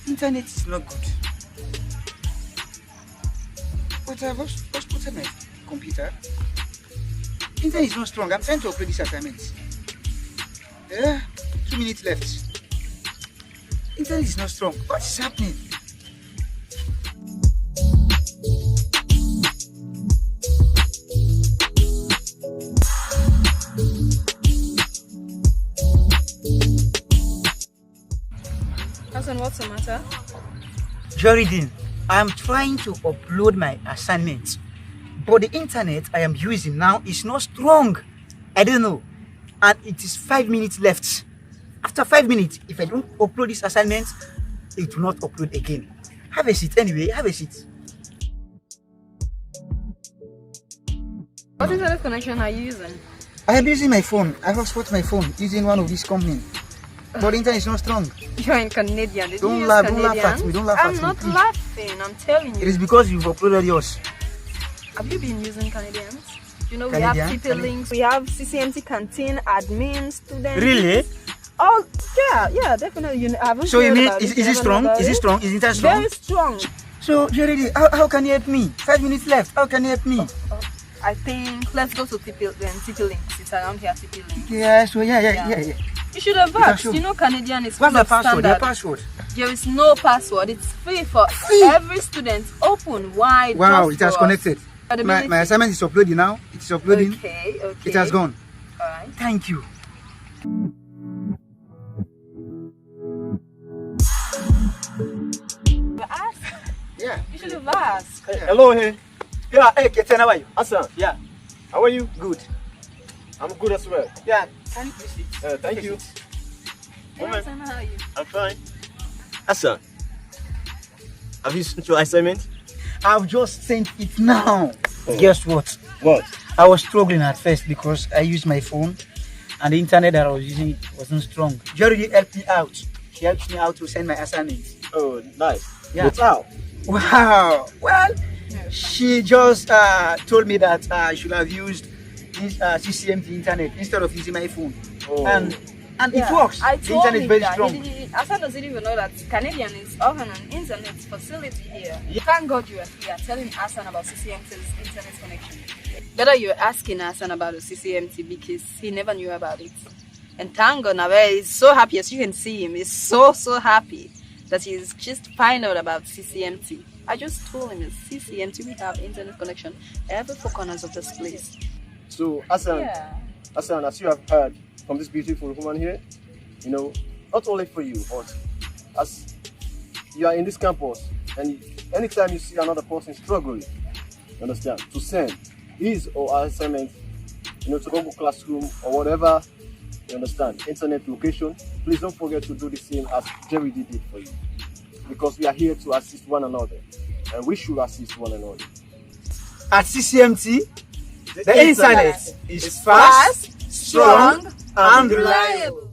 Internet is not good. But I've also put on my computer. Internet is not strong. I'm trying to upload this assignment. 2 minutes left. Internet is not strong. What is happening? Hassan, what's the matter? Joridin, I am trying to upload my assignment, but the internet I am using now is not strong. I don't know, and it is 5 minutes left. After 5 minutes, if I don't upload this assignment, it will not upload again. Have a seat anyway, have a seat. What internet connection are you using? I am using my phone. I hotspot my phone using one of these companies. But the internet is not strong. You're in Canadian. Don't laugh at me. Don't laugh at me. I'm not laughing. I'm telling you. It is because you've uploaded yours. Have you been using Canadians? You know, Canadian? we have TP links. We have CCMT canteen, admin, students. Really? Oh, yeah, definitely. You haven't So you heard mean, about is it. it strong? Is it strong? Is it strong? Very strong. So, Jerry, how can you help me? 5 minutes left. How can you help me? I think let's go to TP links. It's around here, TP links. Yeah, so yeah. You should have asked. You know, Canadian is What's full the of password? standard. Your password? There is no password. It's free for every student. Open wide. Wow, just it has for connected. us. My assignment is uploading now. It's uploading. Okay. It has gone. Alright. Thank you. Ask. Yeah. You should have asked. Hello, hey. Yeah, hey, Keten, how are you? Hassan. Yeah. How are you? Good. I'm good as well. Yeah. Can you please sit? Thank you. Yes, and how are you? I'm fine. Hassan, have you sent your assignment? I've just sent it now. Guess what? What? I was struggling at first because I used my phone and the internet that I was using wasn't strong. Jerry helped me out. She helped me out to send my assignment. Oh, nice. Yeah. But how? Wow. Well, she just told me that I should have used this CCMT internet instead of using my phone. Oh. And it works. I The told internet is him very that. strong. Hassan doesn't even know that Canadian is offering an internet facility here. Thank God you are here telling Hassan about CCMT's internet connection. Better you're asking Hassan about the CCMT because he never knew about it. And thank God now he's so happy, as you can see him, he's so happy that he's just find out about CCMT. I just told him CCMT, we have internet connection every 4 corners of this place. So, Hassan, Hassan, as you have heard from this beautiful woman here, you know, not only for you, but as you are in this campus, and anytime you see another person struggling, you understand, to send his or her assignment, you know, to Google Classroom or whatever, you understand, internet location, please don't forget to do the same as Jerry did it for you. Because we are here to assist one another, and we should assist one another. At CCMT, the internet is fast, strong, and reliable.